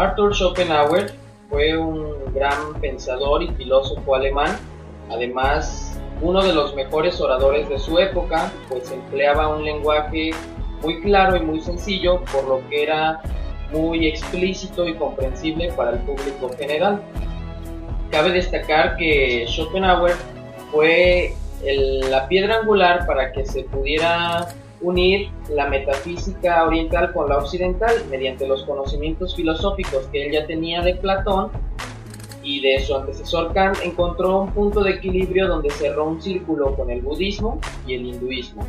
Arthur Schopenhauer fue un gran pensador y filósofo alemán, además uno de los mejores oradores de su época, pues empleaba un lenguaje muy claro y muy sencillo, por lo que era muy explícito y comprensible para el público general. Cabe destacar que Schopenhauer fue la piedra angular para que se pudiera unir la metafísica oriental con la occidental mediante los conocimientos filosóficos que él ya tenía de Platón y de su antecesor Kant. Encontró un punto de equilibrio donde cerró un círculo con el budismo y el hinduismo.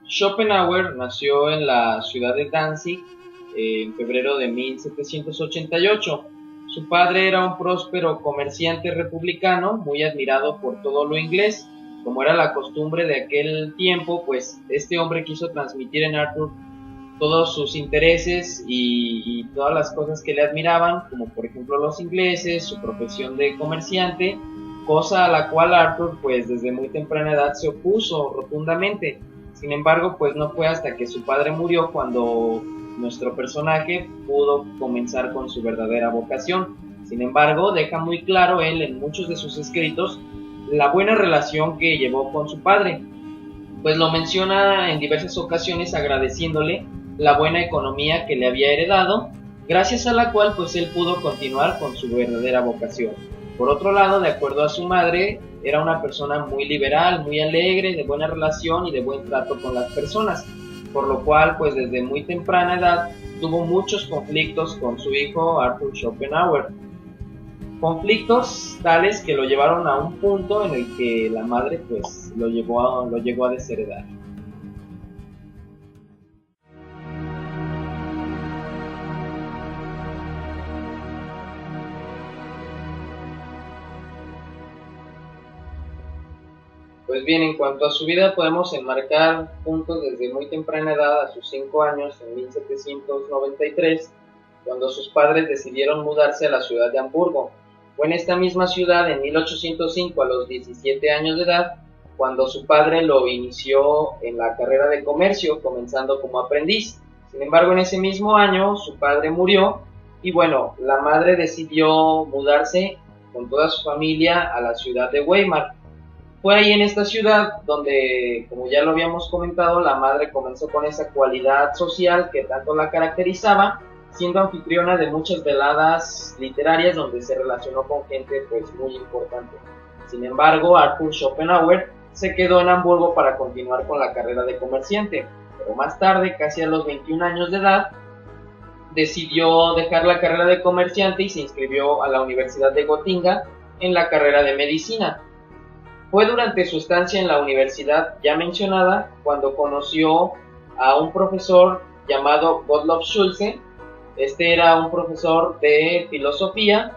Schopenhauer nació en la ciudad de Danzig en febrero de 1788. Su padre era un próspero comerciante republicano, muy admirado por todo lo inglés. Como era la costumbre de aquel tiempo, pues este hombre quiso transmitir en Arthur todos sus intereses y todas las cosas que le admiraban, como por ejemplo los ingleses, su profesión de comerciante, cosa a la cual Arthur pues desde muy temprana edad se opuso rotundamente. Sin embargo, pues no fue hasta que su padre murió cuando nuestro personaje pudo comenzar con su verdadera vocación. Sin embargo, deja muy claro él en muchos de sus escritos la buena relación que llevó con su padre, pues lo menciona en diversas ocasiones agradeciéndole la buena economía que le había heredado, gracias a la cual pues él pudo continuar con su verdadera vocación. Por otro lado, de acuerdo a su madre, era una persona muy liberal, muy alegre, de buena relación y de buen trato con las personas, por lo cual pues desde muy temprana edad tuvo muchos conflictos con su hijo Arthur Schopenhauer. Conflictos tales que lo llevaron a un punto en el que la madre pues lo llegó a desheredar. Pues bien, en cuanto a su vida podemos enmarcar puntos desde muy temprana edad, a sus 5 años, en 1793, cuando sus padres decidieron mudarse a la ciudad de Hamburgo. Fue en esta misma ciudad, en 1805, a los 17 años de edad, cuando su padre lo inició en la carrera de comercio, comenzando como aprendiz. Sin embargo, en ese mismo año su padre murió y bueno, la madre decidió mudarse con toda su familia a la ciudad de Weimar. Fue ahí en esta ciudad donde, como ya lo habíamos comentado, la madre comenzó con esa cualidad social que tanto la caracterizaba, siendo anfitriona de muchas veladas literarias donde se relacionó con gente pues muy importante. Sin embargo, Arthur Schopenhauer se quedó en Hamburgo para continuar con la carrera de comerciante, pero más tarde, casi a los 21 años de edad, decidió dejar la carrera de comerciante y se inscribió a la Universidad de Gotinga en la carrera de medicina. Fue durante su estancia en la universidad ya mencionada cuando conoció a un profesor llamado Gottlob Schulze. Este era un profesor de filosofía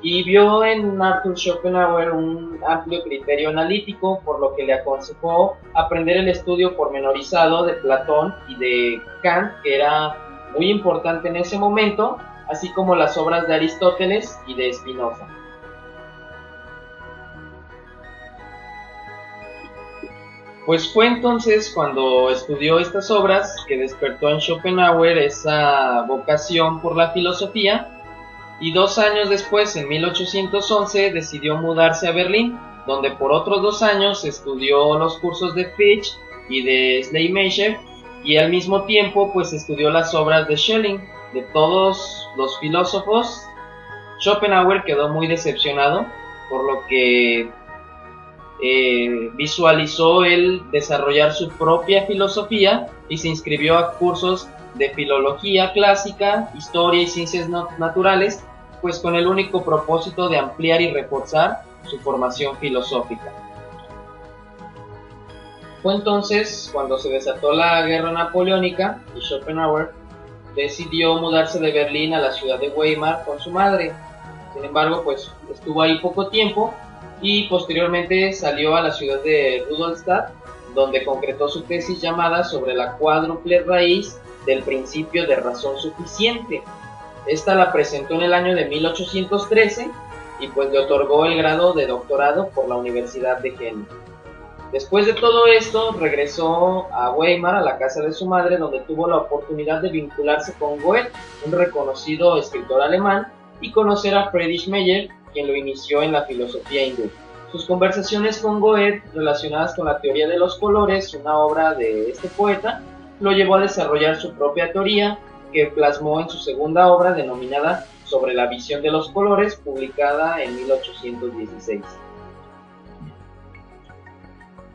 y vio en Arthur Schopenhauer un amplio criterio analítico, por lo que le aconsejó aprender el estudio pormenorizado de Platón y de Kant, que era muy importante en ese momento, así como las obras de Aristóteles y de Spinoza. Pues fue entonces cuando estudió estas obras que despertó en Schopenhauer esa vocación por la filosofía, y 2 años después, en 1811, decidió mudarse a Berlín, donde por otros 2 años estudió los cursos de Fichte y de Schleiermacher, y al mismo tiempo pues estudió las obras de Schelling. De todos los filósofos, Schopenhauer quedó muy decepcionado, por lo que visualizó él desarrollar su propia filosofía y se inscribió a cursos de filología clásica, historia y ciencias naturales, pues con el único propósito de ampliar y reforzar su formación filosófica. Fue entonces cuando se desató la guerra napoleónica y Schopenhauer decidió mudarse de Berlín a la ciudad de Weimar con su madre. Sin embargo, pues estuvo ahí poco tiempo y posteriormente salió a la ciudad de Rudolstadt, donde concretó su tesis llamada sobre la cuádruple raíz del principio de razón suficiente. Esta la presentó en el año de 1813 y pues le otorgó el grado de doctorado por la Universidad de Jena. Después de todo esto, regresó a Weimar, a la casa de su madre, donde tuvo la oportunidad de vincularse con Goethe, un reconocido escritor alemán, y conocer a Friedrich Schiller, quien lo inició en la filosofía hindú. Sus conversaciones con Goethe, relacionadas con la teoría de los colores, una obra de este poeta, lo llevó a desarrollar su propia teoría, que plasmó en su segunda obra denominada Sobre la visión de los colores, publicada en 1816.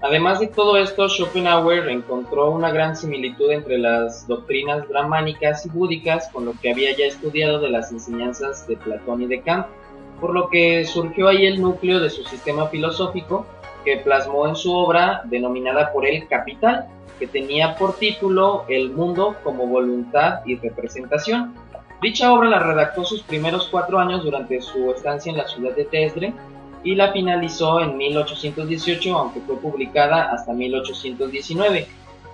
Además de todo esto, Schopenhauer encontró una gran similitud entre las doctrinas brahmánicas y búdicas con lo que había ya estudiado de las enseñanzas de Platón y de Kant, por lo que surgió ahí el núcleo de su sistema filosófico, que plasmó en su obra denominada por él Capital, que tenía por título El mundo como voluntad y representación. Dicha obra la redactó sus primeros 4 años durante su estancia en la ciudad de Dresde y la finalizó en 1818, aunque fue publicada hasta 1819.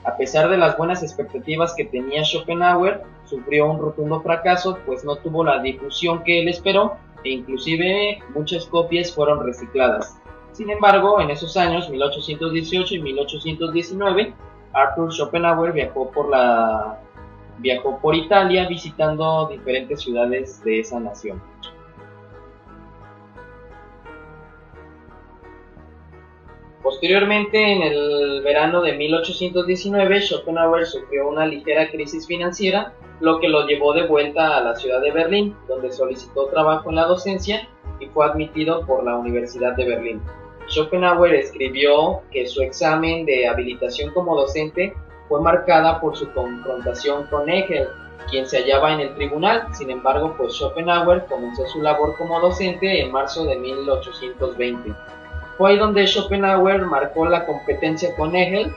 A pesar de las buenas expectativas que tenía Schopenhauer, sufrió un rotundo fracaso, pues no tuvo la difusión que él esperó e inclusive muchas copias fueron recicladas. Sin embargo, en esos años, 1818 y 1819, Arthur Schopenhauer viajó por Italia visitando diferentes ciudades de esa nación. Posteriormente, en el verano de 1819, Schopenhauer sufrió una ligera crisis financiera, lo que lo llevó de vuelta a la ciudad de Berlín, donde solicitó trabajo en la docencia y fue admitido por la Universidad de Berlín. Schopenhauer escribió que su examen de habilitación como docente fue marcada por su confrontación con Hegel, quien se hallaba en el tribunal. Sin embargo, pues Schopenhauer comenzó su labor como docente en marzo de 1820. Fue ahí donde Schopenhauer marcó la competencia con Hegel,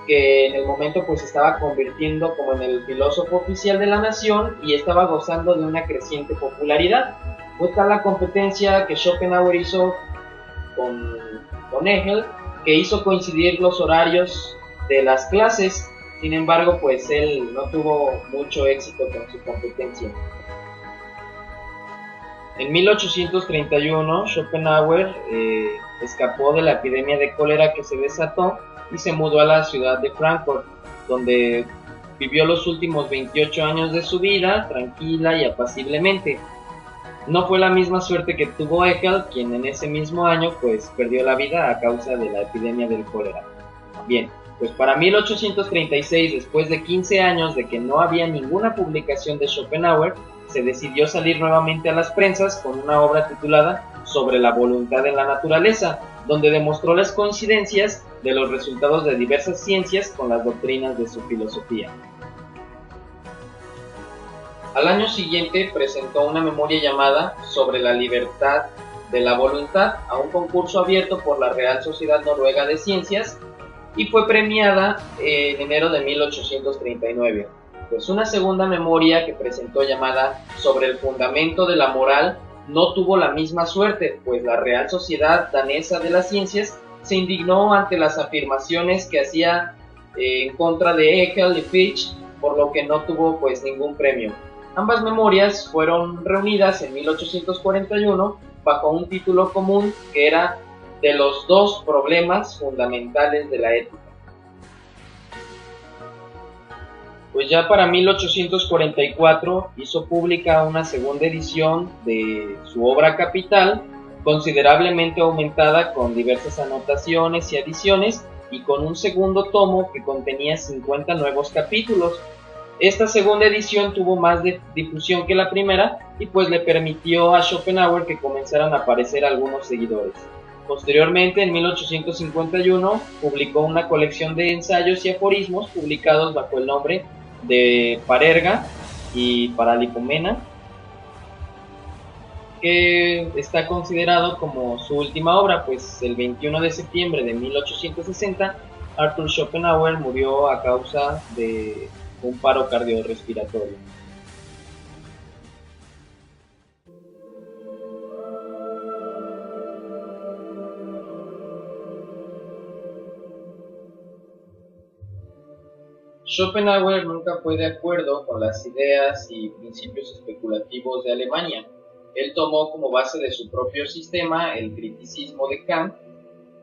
que en el momento pues estaba convirtiendo como en el filósofo oficial de la nación y estaba gozando de una creciente popularidad. Fue tal la competencia que Schopenhauer hizo con Hegel, que hizo coincidir los horarios de las clases. Sin embargo, pues él no tuvo mucho éxito con su competencia. En 1831, Schopenhauer escapó de la epidemia de cólera que se desató y se mudó a la ciudad de Frankfurt, donde vivió los últimos 28 años de su vida tranquila y apaciblemente. No fue la misma suerte que tuvo Hegel, quien en ese mismo año pues perdió la vida a causa de la epidemia del cólera. Bien, pues para 1836, después de 15 años de que no había ninguna publicación de Schopenhauer, se decidió salir nuevamente a las prensas con una obra titulada Sobre la voluntad en la naturaleza, donde demostró las coincidencias de los resultados de diversas ciencias con las doctrinas de su filosofía. Al año siguiente presentó una memoria llamada Sobre la libertad de la voluntad a un concurso abierto por la Real Sociedad Noruega de Ciencias y fue premiada en enero de 1839. Pues una segunda memoria que presentó llamada Sobre el fundamento de la moral no tuvo la misma suerte, pues la Real Sociedad Danesa de las Ciencias se indignó ante las afirmaciones que hacía en contra de Hegel y Fichte, por lo que no tuvo pues ningún premio. Ambas memorias fueron reunidas en 1841 bajo un título común que era de los dos problemas fundamentales de la ética. Pues ya para 1844 hizo pública una segunda edición de su obra Capital, considerablemente aumentada con diversas anotaciones y adiciones, y con un segundo tomo que contenía 50 nuevos capítulos. Esta segunda edición tuvo más difusión que la primera y pues le permitió a Schopenhauer que comenzaran a aparecer algunos seguidores. Posteriormente, en 1851, publicó una colección de ensayos y aforismos publicados bajo el nombre de Parerga y Paralipomena, que está considerado como su última obra, pues el 21 de septiembre de 1860 Arthur Schopenhauer murió a causa de un paro cardiorrespiratorio. Schopenhauer nunca fue de acuerdo con las ideas y principios especulativos de Alemania. Él tomó como base de su propio sistema el criticismo de Kant.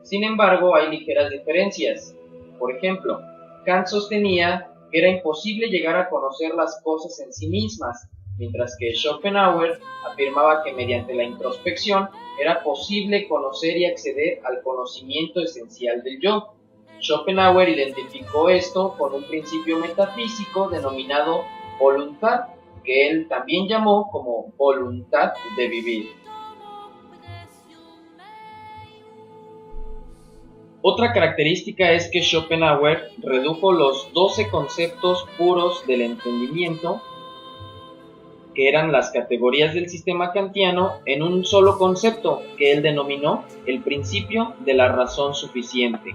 Sin embargo, hay ligeras diferencias. Por ejemplo, Kant sostenía que era imposible llegar a conocer las cosas en sí mismas, mientras que Schopenhauer afirmaba que mediante la introspección era posible conocer y acceder al conocimiento esencial del yo. Schopenhauer identificó esto con un principio metafísico denominado voluntad, que él también llamó como voluntad de vivir. Otra característica es que Schopenhauer redujo los 12 conceptos puros del entendimiento, que eran las categorías del sistema kantiano, en un solo concepto que él denominó el principio de la razón suficiente.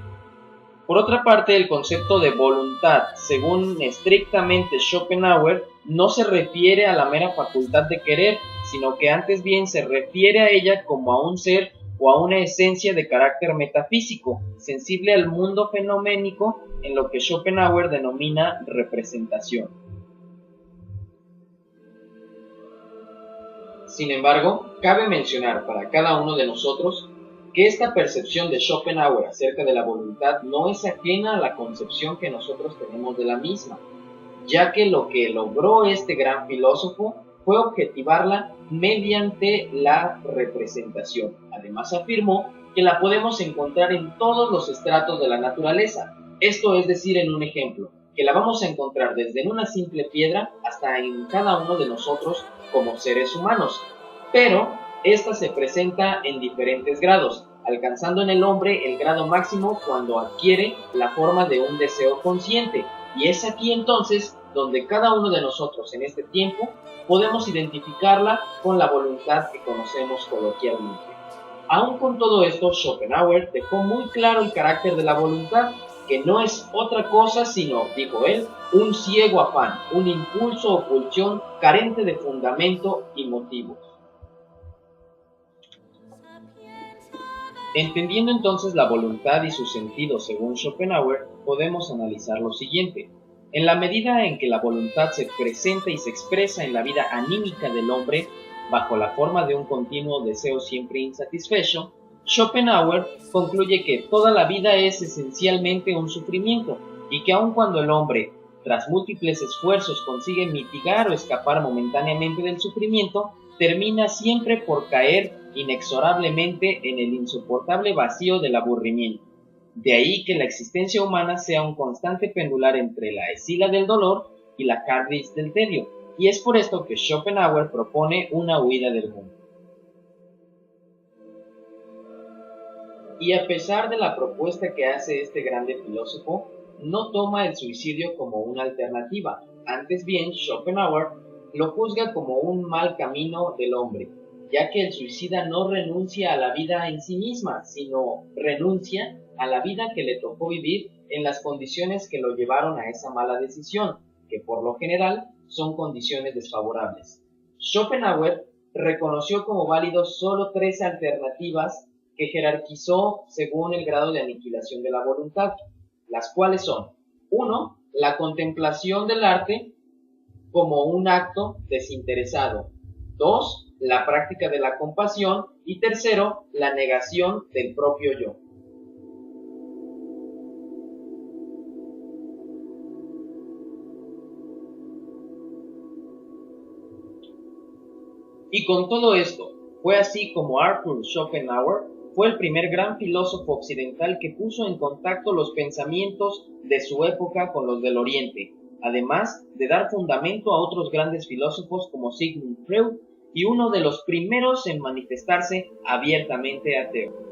Por otra parte, el concepto de voluntad, según estrictamente Schopenhauer, no se refiere a la mera facultad de querer, sino que antes bien se refiere a ella como a un ser o a una esencia de carácter metafísico, sensible al mundo fenoménico, en lo que Schopenhauer denomina representación. Sin embargo, cabe mencionar para cada uno de nosotros que esta percepción de Schopenhauer acerca de la voluntad no es ajena a la concepción que nosotros tenemos de la misma, ya que lo que logró este gran filósofo fue objetivarla mediante la representación. Además afirmó que la podemos encontrar en todos los estratos de la naturaleza, esto es decir, en un ejemplo, que la vamos a encontrar desde en una simple piedra hasta en cada uno de nosotros como seres humanos, pero esta se presenta en diferentes grados, alcanzando en el hombre el grado máximo cuando adquiere la forma de un deseo consciente, y es aquí entonces donde cada uno de nosotros en este tiempo podemos identificarla con la voluntad que conocemos coloquialmente. Aún con todo esto, Schopenhauer dejó muy claro el carácter de la voluntad, que no es otra cosa sino, dijo él, un ciego afán, un impulso o pulsión carente de fundamento y motivos. Entendiendo entonces la voluntad y su sentido según Schopenhauer, podemos analizar lo siguiente. En la medida en que la voluntad se presenta y se expresa en la vida anímica del hombre bajo la forma de un continuo deseo siempre insatisfecho, Schopenhauer concluye que toda la vida es esencialmente un sufrimiento y que aun cuando el hombre, tras múltiples esfuerzos, consigue mitigar o escapar momentáneamente del sufrimiento, termina siempre por caer inexorablemente en el insoportable vacío del aburrimiento. De ahí que la existencia humana sea un constante pendular entre la escila del dolor y la carnis del tedio, y es por esto que Schopenhauer propone una huida del mundo. Y a pesar de la propuesta que hace este grande filósofo, no toma el suicidio como una alternativa, antes bien Schopenhauer lo juzga como un mal camino del hombre, ya que el suicida no renuncia a la vida en sí misma, sino renuncia a la vida que le tocó vivir en las condiciones que lo llevaron a esa mala decisión, que por lo general son condiciones desfavorables. Schopenhauer reconoció como válidos solo 3 alternativas que jerarquizó según el grado de aniquilación de la voluntad, las cuales son: 1. La contemplación del arte como un acto desinteresado; 2. La práctica de la compasión; y 3. La negación del propio yo. Y con todo esto, fue así como Arthur Schopenhauer fue el primer gran filósofo occidental que puso en contacto los pensamientos de su época con los del Oriente, además de dar fundamento a otros grandes filósofos como Sigmund Freud y uno de los primeros en manifestarse abiertamente ateo.